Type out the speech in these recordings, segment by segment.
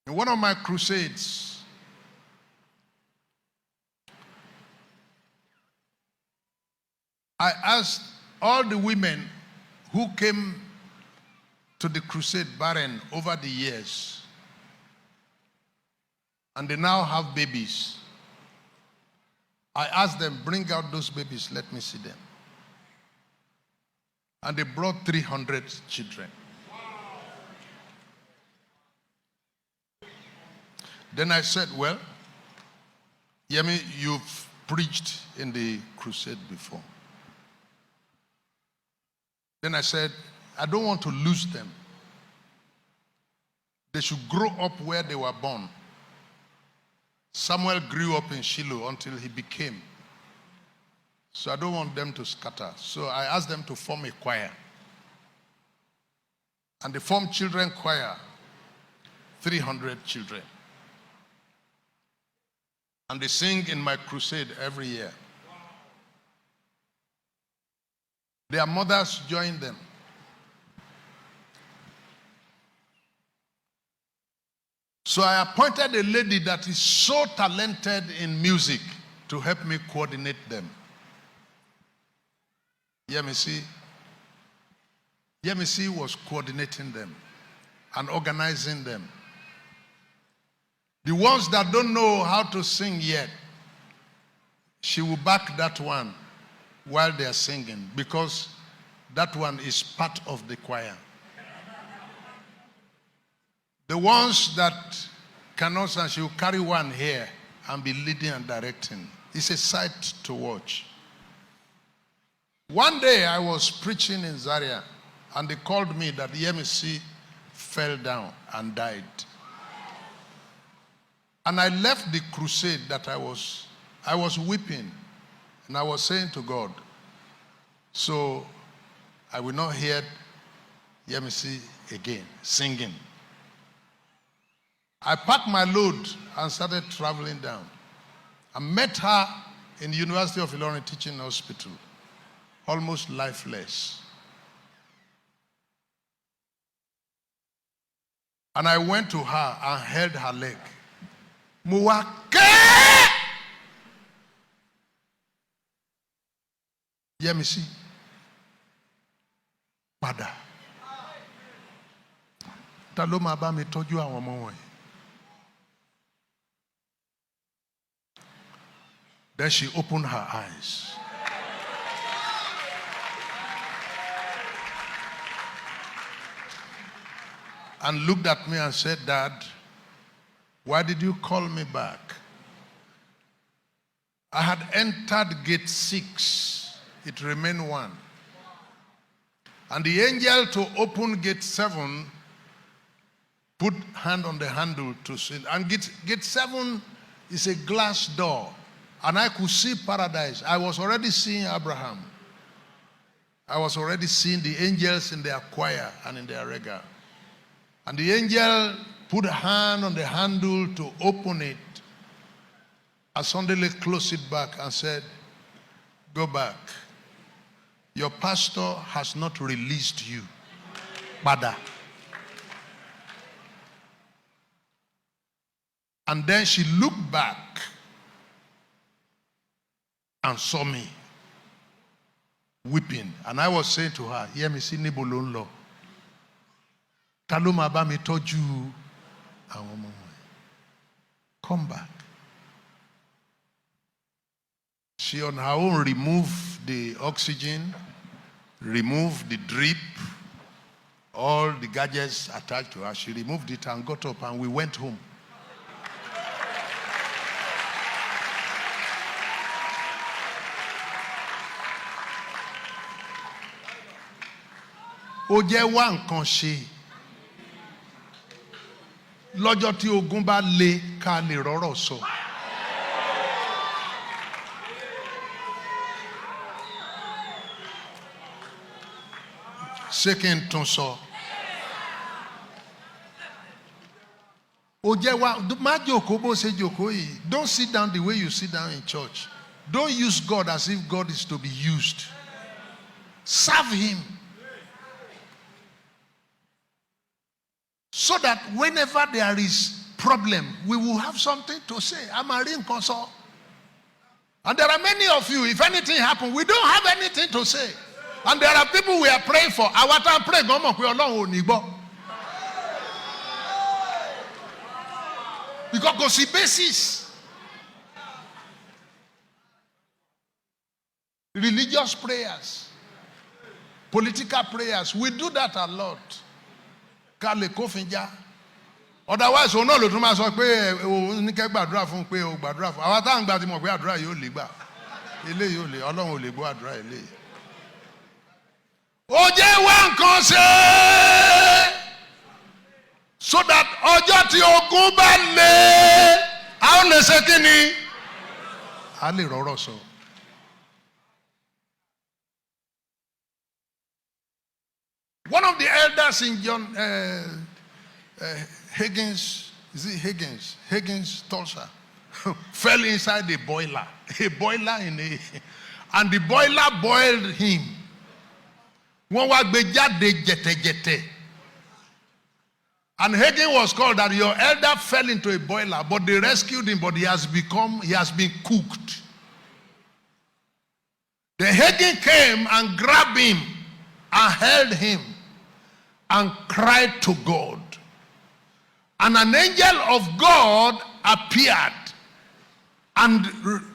In one of my crusades, I asked all the women who came to the crusade barren over the years, and they now have babies. I asked them, bring out those babies, let me see them. And they brought 300 children. Then I said, well, Yemi, you've preached in the crusade before. Then I said, I don't want to lose them. They should grow up where they were born. Samuel grew up in Shiloh until he became. So I don't want them to scatter. So I asked them to form a choir. And they formed children choir, 300 children. And they sing in my crusade every year. Their mothers join them. So I appointed a lady that is so talented in music to help me coordinate them. Yemisi was coordinating them and organizing them. The ones that don't know how to sing yet, she will back that one while they are singing, because that one is part of the choir. The ones that cannot sing, she will carry one here and be leading and directing. It's a sight to watch. One day I was preaching in Zaria, and they called me that the Yemisi fell down and died. And I left the crusade that I was weeping, and I was saying to God, so I will not hear Yemisi again singing. I packed my load and started traveling down. I met her in the University of Ilorin Teaching Hospital, almost lifeless. And I went to her and held her leg. Muwake! Yemisi. Padà. Ta ló máa bá mi tọ́jú àwọn ọmọ wọ̀nyí? Then she opened her eyes. And looked at me and said, Dad, why did you call me back? I had entered gate 6. It remained 1. And the angel to open gate 7 put hand on the handle to see. And gate 7 is a glass door. And I could see paradise. I was already seeing Abraham. I was already seeing the angels in their choir and in their regal. And the angel put a hand on the handle to open it. I suddenly closed it back and said, go back. Your pastor has not released you. Bada. And then she looked back and saw me weeping. And I was saying to her, Yemisi níbo ló ń lọ? Ta ló máa bá mi tọ́jú àwọn ọmọ wọ̀nyí? Come back. She on her own removed the oxygen, removed the drip, all the gadgets attached to her. She removed it and got up, and we went home. Ó jẹ́ wá nǹkan ṣe. Lọ́jọ́ tí ogun bá le ká lè rọ́rọ̀ sọ. Ṣé kí n tún sọ? Ó jẹ́ wá, má jókòó bó ṣe jókòó yìí. Don't sit down the way you sit down in church. Don't use God as if God is to be used. Serve Him. So that whenever there is problem, we will have something to say. I'm a ring console. And there are many of you, if anything happens, we don't have anything to say. And there are people we are praying for. Our time pray, because go see basis. Religious prayers, political prayers, we do that a lot. Kale kofinja. Otherwise, we no lo tun ma sọ pé o ní kẹ́ gbàdúrà fún pé o gbàdúrà fún. Àwa tá ń gbà tí mo pé àdúrà yóò lè gbà. Eléyìí ò lè, Ọlọ́run ò lè gbọ́ àdúrà eléyìí. Ó jẹ́ wá nǹkan ṣe so that ọjọ́ tí ogun bá lé, a ó lè ṣe kí ni? A lè rọ́rọ̀ sọ. One of the elders in John Higgins, is it Higgins? Higgins Tulsa fell inside a boiler and the boiler boiled him. Wọ́n wá gbé jáde jẹ̀tẹ̀jẹ̀tẹ̀. And Higgins was called that your elder fell into a boiler, but they rescued him, but he has been cooked. The Higgins came and grabbed him and held him and cried to God. And an angel of God appeared and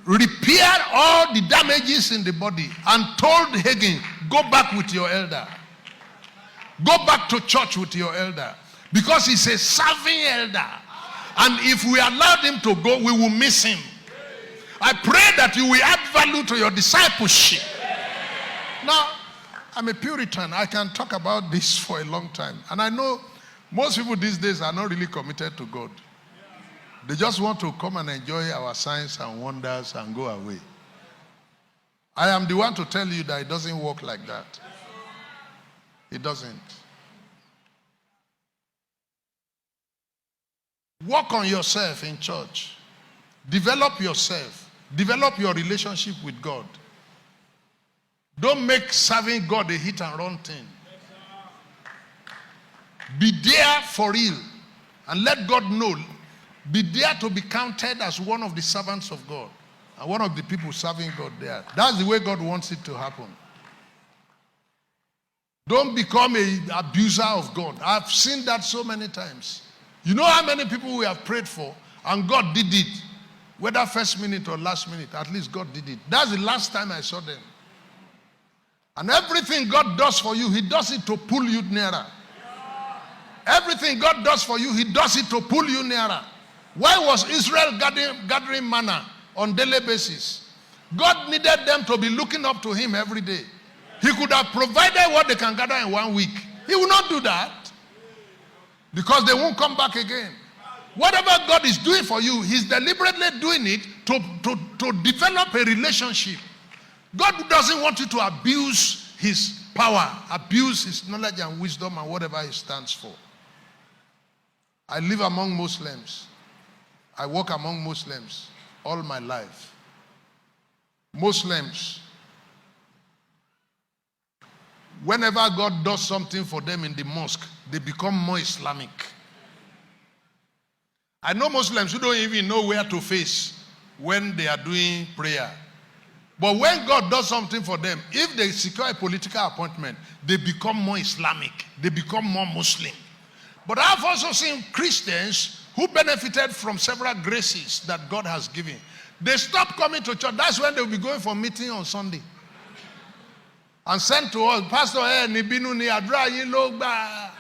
repaired all the damages in the body and told Higgins, go back with your elder. Go back to church with your elder. Because he's a serving elder. And if we allowed him to go, we will miss him. I pray that you will add value to your discipleship. Now, I'm a Puritan. I can talk about this for a long time. And I know most people these days are not really committed to God. They just want to come and enjoy our signs and wonders and go away. I am the one to tell you that it doesn't work like that. It doesn't. Work on yourself in church. Develop yourself. Develop your relationship with God. Don't make serving God a hit and run thing. Be there for real and let God know. Be there to be counted as one of the servants of God and one of the people serving God there. That's the way God wants it to happen. Don't become an abuser of God. I've seen that so many times. You know how many people we have prayed for and God did it. Whether first minute or last minute, at least God did it. That's the last time I saw them. And everything God does for you, He does it to pull you nearer. Everything God does for you, He does it to pull you nearer. Why was Israel gathering manna on daily basis? God needed them to be looking up to Him every day. He could have provided what they can gather in 1 week. He will not do that because they won't come back again. Whatever God is doing for you, He's deliberately doing it to develop a relationship. God doesn't want you to abuse His power, abuse His knowledge and wisdom and whatever He stands for. I live among Muslims. I work among Muslims all my life. Muslims, whenever God does something for them in the mosque, they become more Islamic. I know Muslims who don't even know where to face when they are doing prayer. But when God does something for them, if they secure a political appointment, they become more Islamic. They become more Muslim. But I've also seen Christians who benefited from several graces that God has given. They stop coming to church. That's when they'll be going for meeting on Sunday. And send to us, Pastor, nibinu ni adra yin lo gba.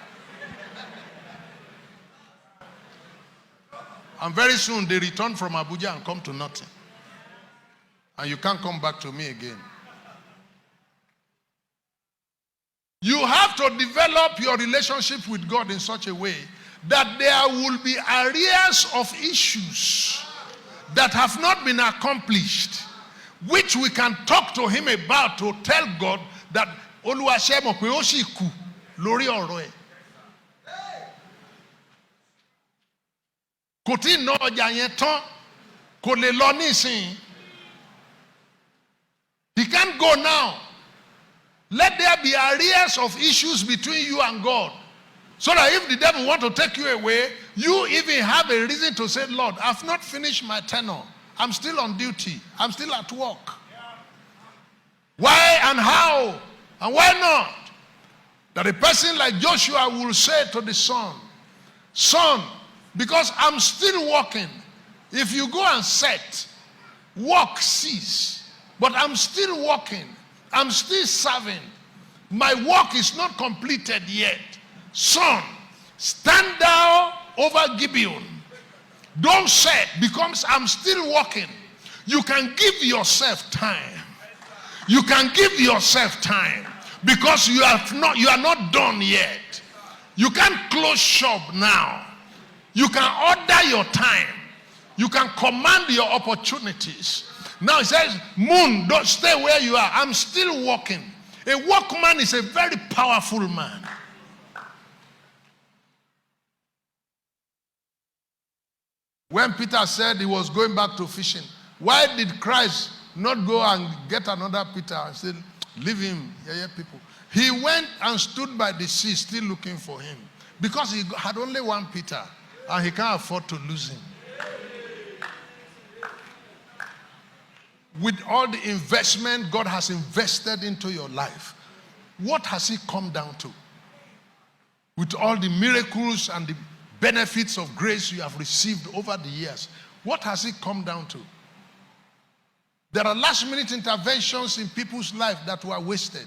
And very soon they return from Abuja and come to nothing. And you can't come back to me again. You have to develop your relationship with God in such a way that there will be areas of issues that have not been accomplished, which we can talk to Him about to tell God that Oluwasemo pe o si ku lórí ọ̀rọ̀ ẹ̀. Kò tí ná ọjà yẹn tán, kò lè lọ nísìnyí. He can't go now. Let there be areas of issues between you and God So that if the devil want to take you away, you even have a reason to say, Lord, I've not finished my tenure. I'm still on duty. I'm still at work. Why and how and why not? That a person like Joshua will say to the son, son, because I'm still working. If you go and set, work cease. But I'm still working. I'm still serving. My work is not completed yet. Son, stand down over Gibeon. Don't set, because I'm still working. You can give yourself time. You can give yourself time, because you are not done yet. You can't close shop now. You can order your time. You can command your opportunities. Now it says, moon, don't stay where you are. I'm still working. A workman is a very powerful man. When Peter said he was going back to fishing, why did Christ not go and get another Peter and say, leave him, people? He went and stood by the sea still looking for him, because he had only one Peter and he can't afford to lose him. With all the investment God has invested into your life, what has it come down to? With all the miracles and the benefits of grace you have received over the years, what has it come down to? There are last-minute interventions in people's life that were wasted.